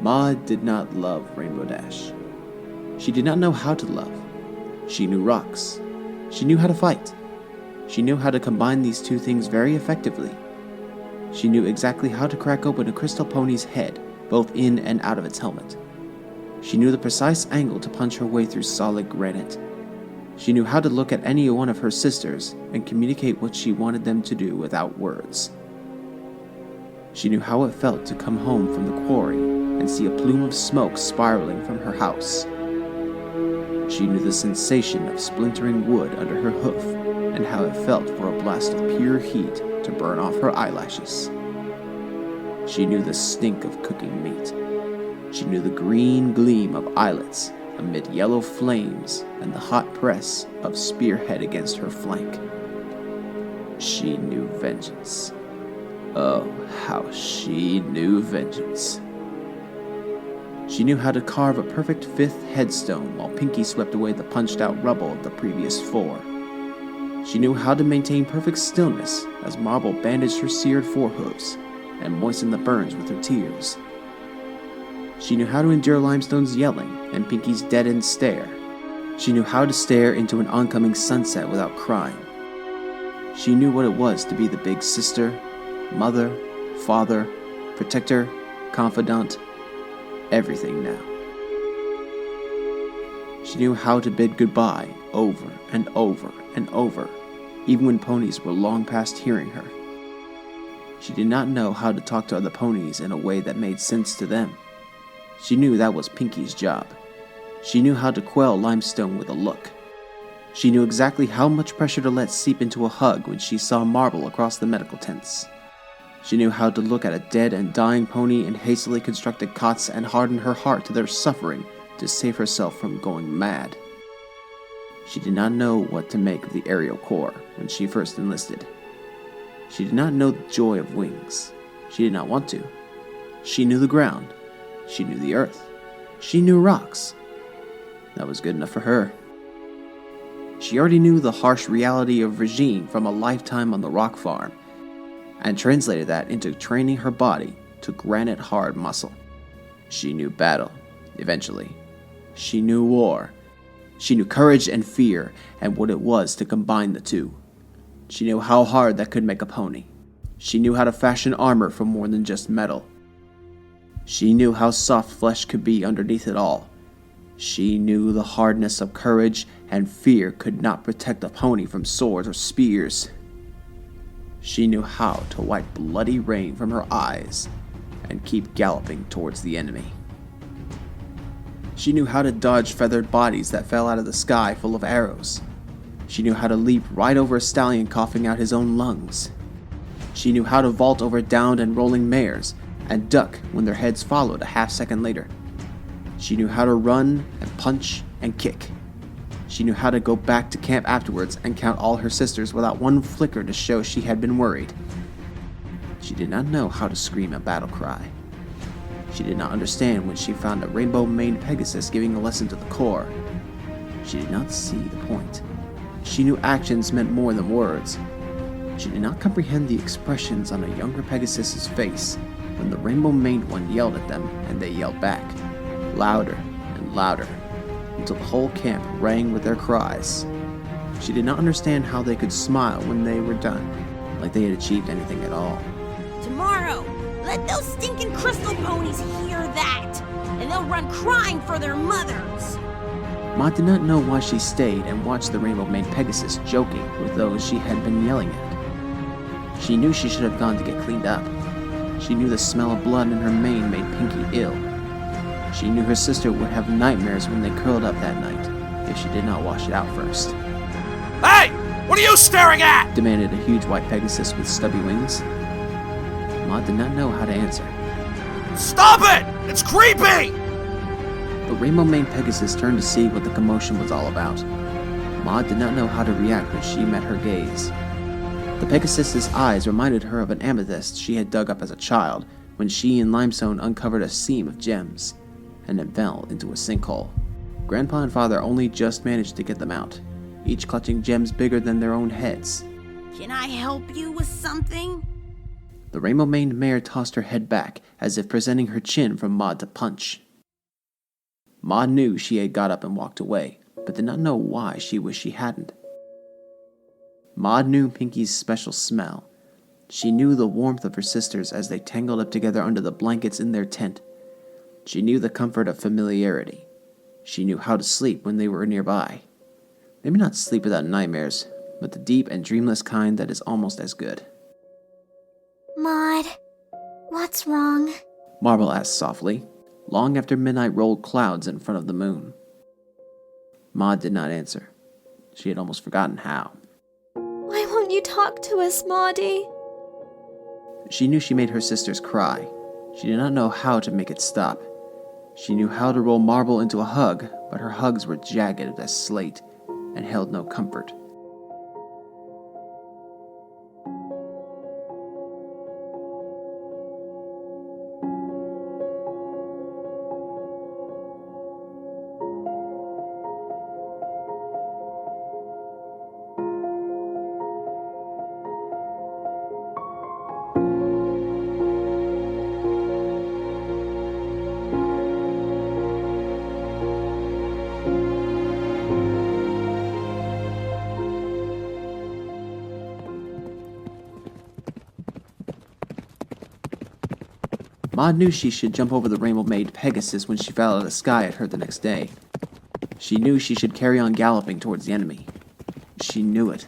Maud did not love Rainbow Dash. She did not know how to love. She knew rocks. She knew how to fight. She knew how to combine these two things very effectively. She knew exactly how to crack open a crystal pony's head, both in and out of its helmet. She knew the precise angle to punch her way through solid granite. She knew how to look at any one of her sisters and communicate what she wanted them to do without words. She knew how it felt to come home from the quarry and see a plume of smoke spiraling from her house. She knew the sensation of splintering wood under her hoof and how it felt for a blast of pure heat to burn off her eyelashes. She knew the stink of cooking meat. She knew the green gleam of eyelets amid yellow flames and the hot press of spearhead against her flank. She knew vengeance. Oh, how she knew vengeance. She knew how to carve a perfect fifth headstone while Pinkie swept away the punched-out rubble of the previous four. She knew how to maintain perfect stillness as Marble bandaged her seared forehooves and moistened the burns with her tears. She knew how to endure Limestone's yelling and Pinkie's dead-end stare. She knew how to stare into an oncoming sunset without crying. She knew what it was to be the big sister, mother, father, protector, confidant, everything now. She knew how to bid goodbye over and over and over, even when ponies were long past hearing her. She did not know how to talk to other ponies in a way that made sense to them. She knew that was Pinkie's job. She knew how to quell Limestone with a look. She knew exactly how much pressure to let seep into a hug when she saw Marble across the medical tents. She knew how to look at a dead and dying pony in hastily constructed cots and harden her heart to their suffering to save herself from going mad. She did not know what to make of the aerial corps when she first enlisted. She did not know the joy of wings. She did not want to. She knew the ground. She knew the earth. She knew rocks. That was good enough for her. She already knew the harsh reality of regime from a lifetime on the rock farm, and translated that into training her body to granite-hard muscle. She knew battle, eventually. She knew war. She knew courage and fear, and what it was to combine the two. She knew how hard that could make a pony. She knew how to fashion armor from more than just metal. She knew how soft flesh could be underneath it all. She knew the hardness of courage, and fear could not protect a pony from swords or spears. She knew how to wipe bloody rain from her eyes and keep galloping towards the enemy. She knew how to dodge feathered bodies that fell out of the sky full of arrows. She knew how to leap right over a stallion coughing out his own lungs. She knew how to vault over downed and rolling mares and duck when their heads followed a half-second later. She knew how to run and punch and kick. She knew how to go back to camp afterwards and count all her sisters without one flicker to show she had been worried. She did not know how to scream a battle cry. She did not understand when she found a rainbow-maned Pegasus giving a lesson to the corps. She did not see the point. She knew actions meant more than words. She did not comprehend the expressions on a younger Pegasus's face when the rainbow-maned one yelled at them and they yelled back, louder and louder, until the whole camp rang with their cries. She did not understand how they could smile when they were done, like they had achieved anything at all. Tomorrow, let those stinking crystal ponies hear that, and they'll run crying for their mothers. Maud did not know why she stayed and watched the rainbow-maned Pegasus joking with those she had been yelling at. She knew she should have gone to get cleaned up. She knew the smell of blood in her mane made Pinkie ill. She knew her sister would have nightmares when they curled up that night if she did not wash it out first. Hey! What are you staring at? Demanded a huge white Pegasus with stubby wings. Maud did not know how to answer. Stop it! It's creepy! The rainbow-maned Pegasus turned to see what the commotion was all about. Maud did not know how to react when she met her gaze. The Pegasus's eyes reminded her of an amethyst she had dug up as a child when she and Limestone uncovered a seam of gems, and then fell into a sinkhole. Grandpa and Father only just managed to get them out, each clutching gems bigger than their own heads. Can I help you with something? The rainbow-maned mare tossed her head back, as if presenting her chin for Maud to punch. Maud knew she had got up and walked away, but did not know why she wished she hadn't. Maud knew Pinkie's special smell. She knew the warmth of her sisters as they tangled up together under the blankets in their tent. She knew the comfort of familiarity. She knew how to sleep when they were nearby. Maybe not sleep without nightmares, but the deep and dreamless kind that is almost as good. Maud, what's wrong? Marble asked softly, long after midnight rolled clouds in front of the moon. Maud did not answer. She had almost forgotten how. Why won't you talk to us, Maudie? She knew she made her sisters cry. She did not know how to make it stop. She knew how to roll Marble into a hug, but her hugs were jagged as slate and held no comfort. Maud knew she should jump over the rainbow-made Pegasus when she fell out of the sky at her the next day. She knew she should carry on galloping towards the enemy. She knew it.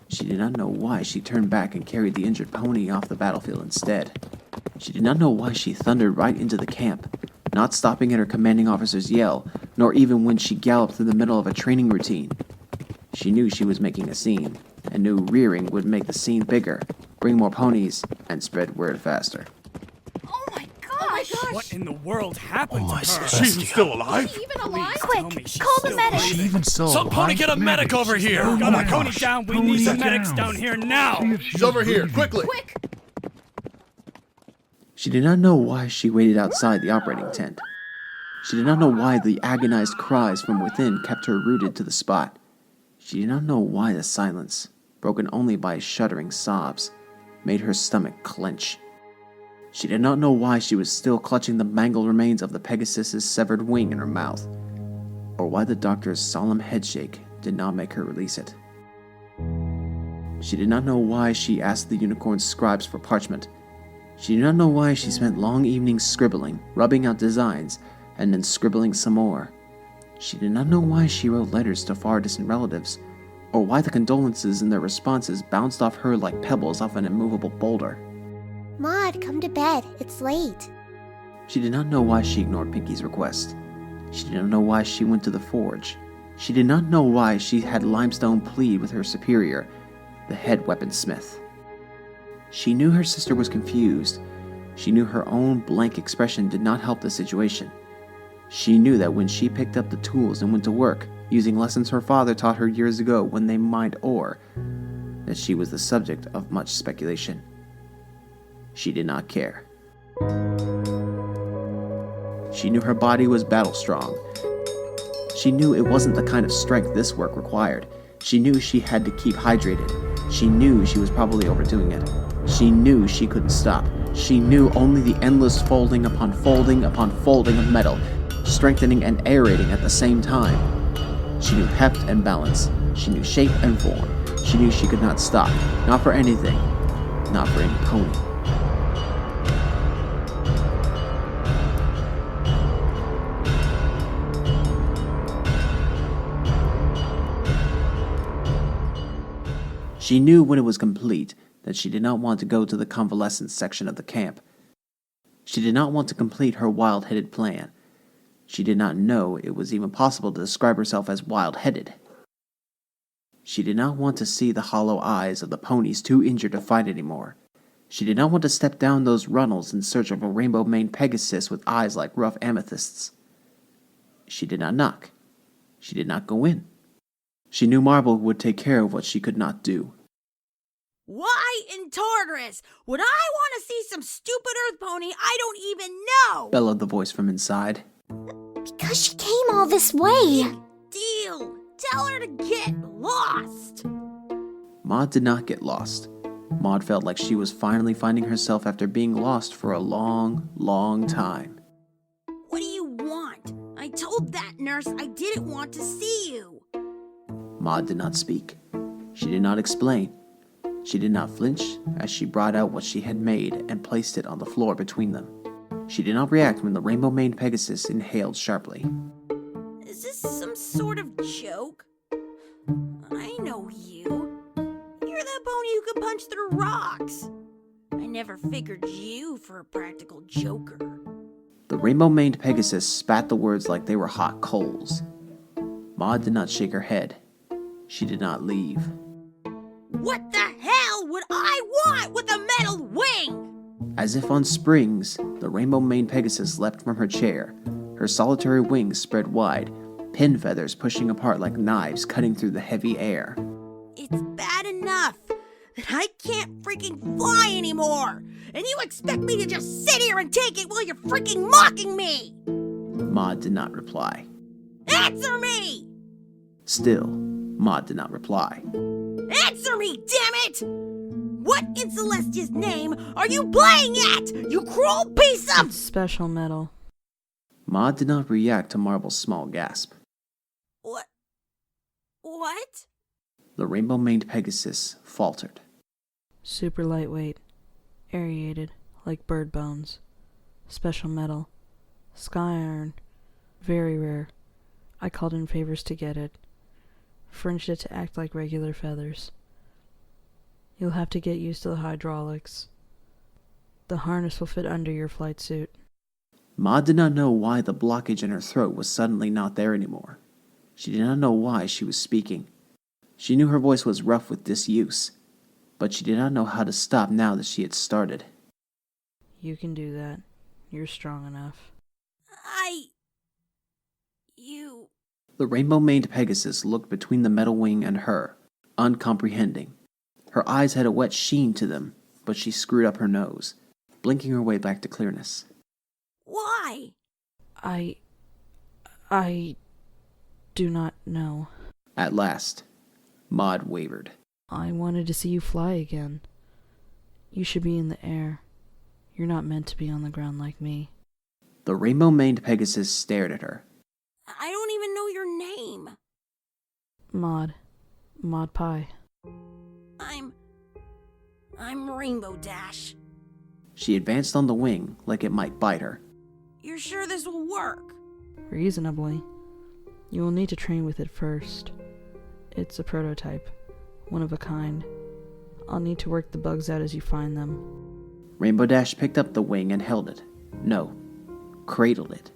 She did not know why she turned back and carried the injured pony off the battlefield instead. She did not know why she thundered right into the camp, not stopping at her commanding officer's yell, nor even when she galloped through the middle of a training routine. She knew she was making a scene, and knew rearing would make the scene bigger, bring more ponies, and spread word faster. What in the world happened to her? She's still alive? Is she even alive? Quick, call the medic! She even so. Some pony, get a medic over here! Oh Got my a pony gosh. down. We need some medics down here now. She's over here, quickly! She did not know why she waited outside the operating tent. She did not know why the agonized cries from within kept her rooted to the spot. She did not know why the silence, broken only by shuddering sobs, made her stomach clench. She did not know why she was still clutching the mangled remains of the Pegasus's severed wing in her mouth, or why the doctor's solemn headshake did not make her release it. She did not know why she asked the unicorn's scribes for parchment. She did not know why she spent long evenings scribbling, rubbing out designs, and then scribbling some more. She did not know why she wrote letters to far distant relatives, or why the condolences and their responses bounced off her like pebbles off an immovable boulder. Maud, come to bed. It's late. She did not know why she ignored Pinkie's request. She did not know why she went to the forge. She did not know why she had Limestone plead with her superior, the head weaponsmith. She knew her sister was confused. She knew her own blank expression did not help the situation. She knew that when she picked up the tools and went to work, using lessons her father taught her years ago when they mined ore, that she was the subject of much speculation. She did not care. She knew her body was battle-strong. She knew it wasn't the kind of strength this work required. She knew she had to keep hydrated. She knew she was probably overdoing it. She knew she couldn't stop. She knew only the endless folding upon folding upon folding of metal, strengthening and aerating at the same time. She knew heft and balance. She knew shape and form. She knew she could not stop, not for anything, not for any pony. She knew when it was complete that she did not want to go to the convalescence section of the camp. She did not want to complete her wild-headed plan. She did not know it was even possible to describe herself as wild-headed. She did not want to see the hollow eyes of the ponies too injured to fight anymore. She did not want to step down those runnels in search of a rainbow-maned Pegasus with eyes like rough amethysts. She did not knock. She did not go in. She knew Marble would take care of what she could not do. Why in Tartarus would I want to see some stupid earth pony I don't even know? Bellowed the voice from inside. Because she came all this way. Deal. Tell her to get lost. Maud did not get lost. Maud felt like she was finally finding herself after being lost for a long, long time. What do you want? I told that nurse I didn't want to see you. Maud did not speak. She did not explain. She did not flinch as she brought out what she had made and placed it on the floor between them. She did not react when the rainbow-maned Pegasus inhaled sharply. Is this some sort of joke? I know you. You're that pony who can punch through rocks. I never figured you for a practical joker. The rainbow-maned Pegasus spat the words like they were hot coals. Maud did not shake her head. She did not leave. What the hell would I want with a metal wing? As if on springs, the rainbow-maned Pegasus leapt from her chair, her solitary wings spread wide, pin feathers pushing apart like knives cutting through the heavy air. It's bad enough that I can't freaking fly anymore, and you expect me to just sit here and take it while you're freaking mocking me! Maud did not reply. Answer me! Still, Maud did not reply. Answer me, damn it! What in Celestia's name are you playing at, you cruel piece of— Special metal. Maud did not react to Marble's small gasp. What? What? The rainbow-maned Pegasus faltered. Super lightweight. Aerated, like bird bones. Special metal. Sky iron. Very rare. I called in favors to get it. Fringed it to act like regular feathers. You'll have to get used to the hydraulics. The harness will fit under your flight suit. Maud did not know why the blockage in her throat was suddenly not there anymore. She did not know why she was speaking. She knew her voice was rough with disuse, but she did not know how to stop now that she had started. You can do that. You're strong enough. You... The rainbow-maned Pegasus looked between the metal wing and her, uncomprehending. Her eyes had a wet sheen to them, but she screwed up her nose, blinking her way back to clearness. Why? I do not know. At last, Maud wavered. I wanted to see you fly again. You should be in the air. You're not meant to be on the ground like me. The rainbow-maned Pegasus stared at her. I don't even know your name. Maud Pie. I'm Rainbow Dash. She advanced on the wing like it might bite her. You're sure this will work? Reasonably. You will need to train with it first. It's a prototype. One of a kind. I'll need to work the bugs out as you find them. Rainbow Dash picked up the wing and held it. No, cradled it.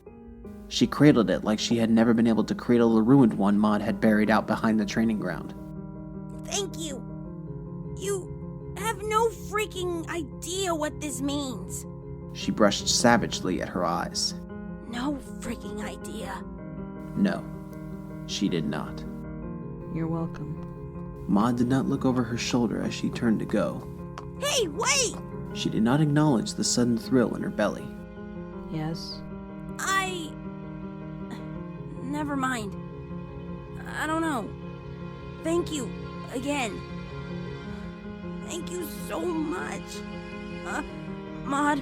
She cradled it like she had never been able to cradle the ruined one Maud had buried out behind the training ground. Thank you. You have no freaking idea what this means. She brushed savagely at her eyes. No freaking idea. No, she did not. You're welcome. Maud did not look over her shoulder as she turned to go. Hey, wait! She did not acknowledge the sudden thrill in her belly. Yes? Never mind. I don't know. Thank you, again. Thank you so much. Maud,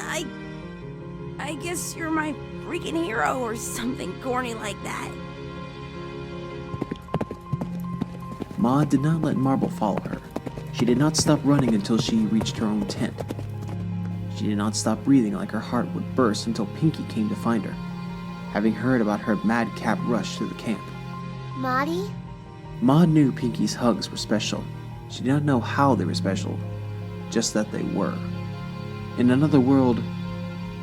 I guess you're my freaking hero or something corny like that. Maud did not let Marble follow her. She did not stop running until she reached her own tent. She did not stop breathing like her heart would burst until Pinkie came to find her, having heard about her madcap rush through the camp. Maudie? Maud knew Pinkie's hugs were special. She did not know how they were special, just that they were. In another world,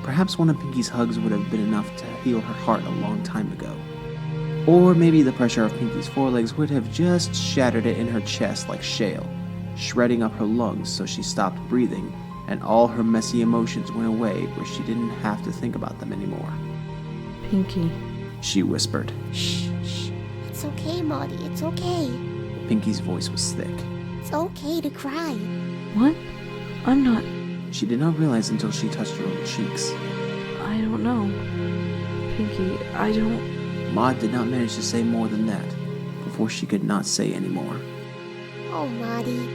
perhaps one of Pinkie's hugs would have been enough to heal her heart a long time ago. Or maybe the pressure of Pinkie's forelegs would have just shattered it in her chest like shale, shredding up her lungs so she stopped breathing, and all her messy emotions went away where she didn't have to think about them anymore. Pinkie. She whispered. Shh, shh. It's okay, Maudie. It's okay. Pinkie's voice was thick. It's okay to cry. What? I'm not... She did not realize until she touched her own cheeks. I don't know. Pinkie, I don't... Maud did not manage to say more than that before she could not say any more. Oh, Maudie.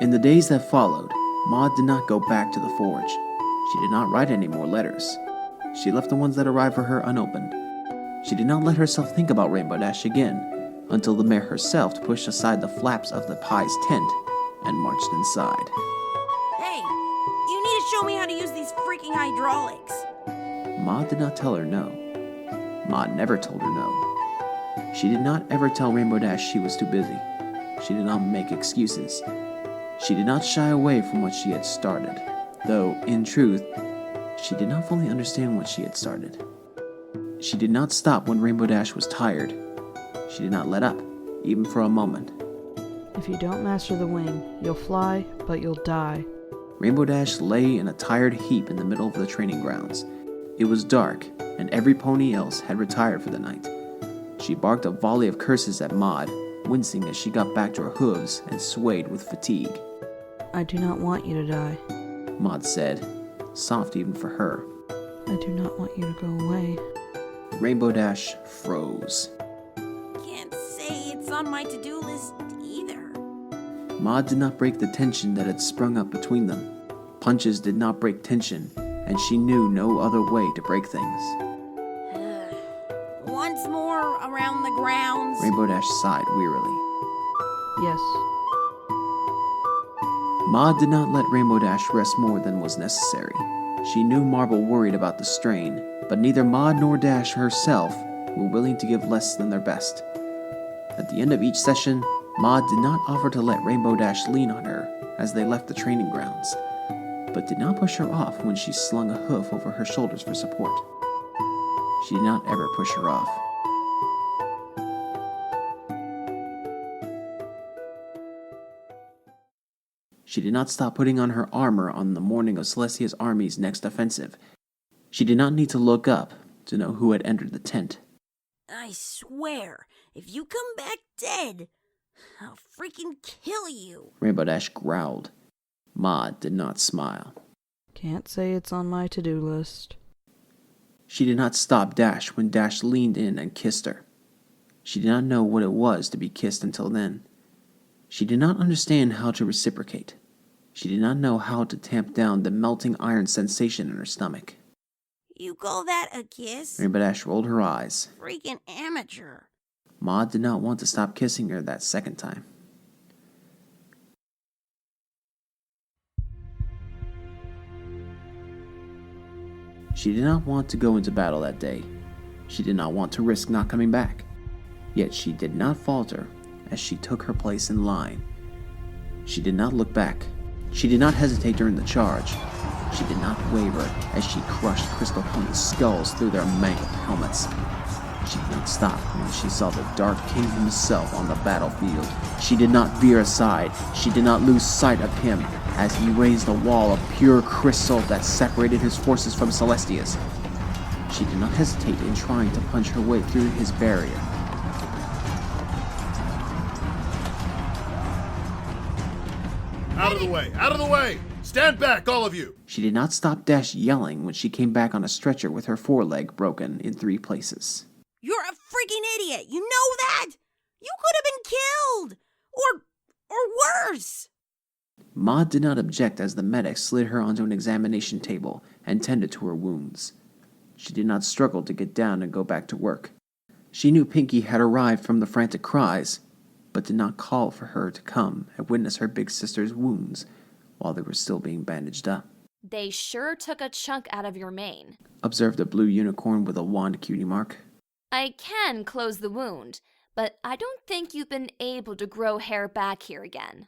In the days that followed, Maud did not go back to the forge. She did not write any more letters. She left the ones that arrived for her unopened. She did not let herself think about Rainbow Dash again until the mare herself pushed aside the flaps of the pie's tent and marched inside. Hey, you need to show me how to use these freaking hydraulics. Maud did not tell her no. Maud never told her no. She did not ever tell Rainbow Dash she was too busy. She did not make excuses. She did not shy away from what she had started, though, in truth, she did not fully understand what she had started. She did not stop when Rainbow Dash was tired. She did not let up, even for a moment. If you don't master the wing, you'll fly, but you'll die. Rainbow Dash lay in a tired heap in the middle of the training grounds. It was dark, and every pony else had retired for the night. She barked a volley of curses at Maud, wincing as she got back to her hooves and swayed with fatigue. I do not want you to die. Maud said, soft even for her. I do not want you to go away. Rainbow Dash froze. Can't say it's on my to-do list either. Maud did not break the tension that had sprung up between them. Punches did not break tension, and she knew no other way to break things. Once more around the grounds. Rainbow Dash sighed wearily. Yes. Maud did not let Rainbow Dash rest more than was necessary. She knew Marble worried about the strain, but neither Maud nor Dash herself were willing to give less than their best. At the end of each session, Maud did not offer to let Rainbow Dash lean on her as they left the training grounds, but did not push her off when she slung a hoof over her shoulders for support. She did not ever push her off. She did not stop putting on her armor on the morning of Celestia's army's next offensive. She did not need to look up to know who had entered the tent. I swear, if you come back dead, I'll freaking kill you. Rainbow Dash growled. Maud did not smile. Can't say it's on my to-do list. She did not stop Dash when Dash leaned in and kissed her. She did not know what it was to be kissed until then. She did not understand how to reciprocate. She did not know how to tamp down the melting iron sensation in her stomach. You call that a kiss? Rainbow Dash rolled her eyes. Freaking amateur. Maud did not want to stop kissing her that second time. She did not want to go into battle that day. She did not want to risk not coming back. Yet she did not falter as she took her place in line. She did not look back. She did not hesitate during the charge. She did not waver as she crushed Crystal Pony's skulls through their mangled helmets. She did not stop when she saw the Dark King himself on the battlefield. She did not veer aside. She did not lose sight of him as he raised a wall of pure crystal that separated his forces from Celestia's. She did not hesitate in trying to punch her way through his barrier. Out of the way! Out of the way! Stand back, all of you! She did not stop Dash yelling when she came back on a stretcher with her foreleg broken in 3 places. You're a freaking idiot! You know that? You could have been killed! Or worse! Maud did not object as the medic slid her onto an examination table and tended to her wounds. She did not struggle to get down and go back to work. She knew Pinkie had arrived from the frantic cries, but did not call for her to come and witness her big sister's wounds while they were still being bandaged up. They sure took a chunk out of your mane, observed a blue unicorn with a wand cutie mark. I can close the wound, but I don't think you've been able to grow hair back here again.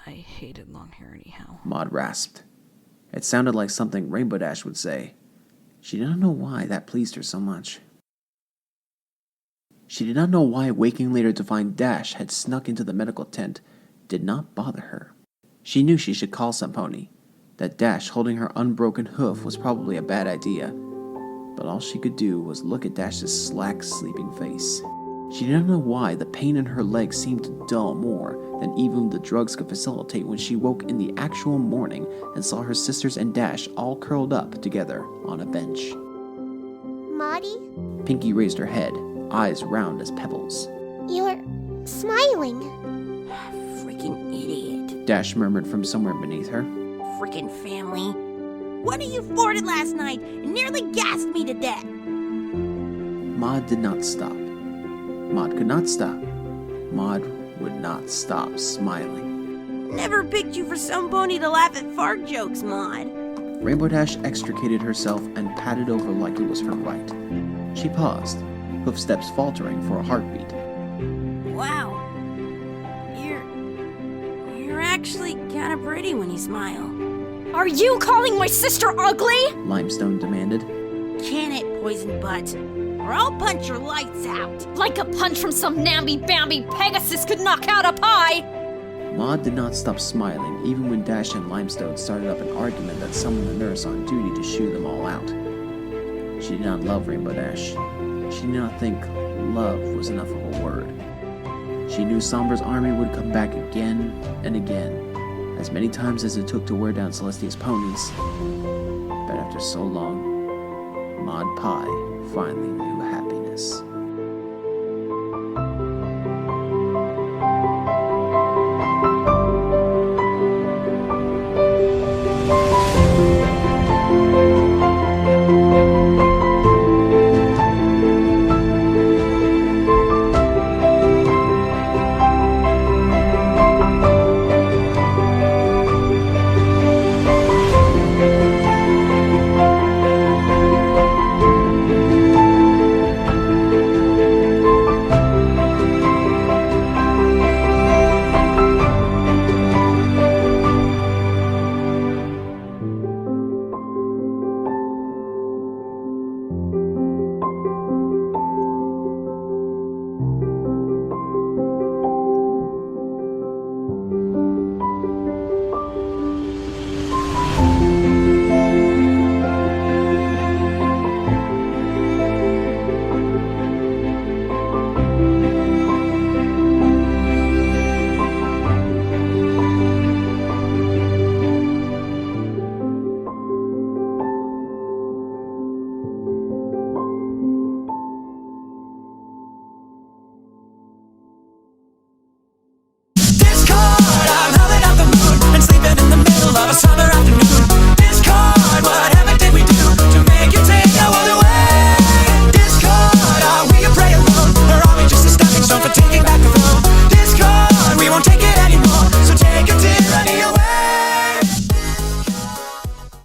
I hated long hair anyhow. Maud rasped. It sounded like something Rainbow Dash would say. She did not know why that pleased her so much. She did not know why waking later to find Dash had snuck into the medical tent did not bother her. She knew she should call some pony, that Dash holding her unbroken hoof was probably a bad idea, but all she could do was look at Dash's slack, sleeping face. She did not know why the pain in her legs seemed to dull more than even the drugs could facilitate when she woke in the actual morning and saw her sisters and Dash all curled up together on a bench. Maudie, Pinkie raised her head, eyes round as pebbles. you're smiling. Freaking idiot. Dash murmured from somewhere beneath her. Frickin' family. What you farted last night and nearly gassed me to death? Maud did not stop. Maud could not stop. Maud would not stop smiling. Never picked you for some pony to laugh at fart jokes, Maud. Rainbow Dash extricated herself and padded over like it was her right. She paused, hoof steps faltering for a heartbeat. Wow. You're actually kinda pretty when you smile. Are you calling my sister ugly? Limestone demanded. Can it, poison butt? Or I'll punch your lights out. Like a punch from some namby-bamby Pegasus could knock out a pie! Maud did not stop smiling even when Dash and Limestone started up an argument that summoned the nurse on duty to shoo them all out. She did not love Rainbow Dash. She did not think love was enough of a word. She knew Sombra's army would come back again and again, as many times as it took to wear down Celestia's ponies. But after so long, Maud Pie finally knew happiness.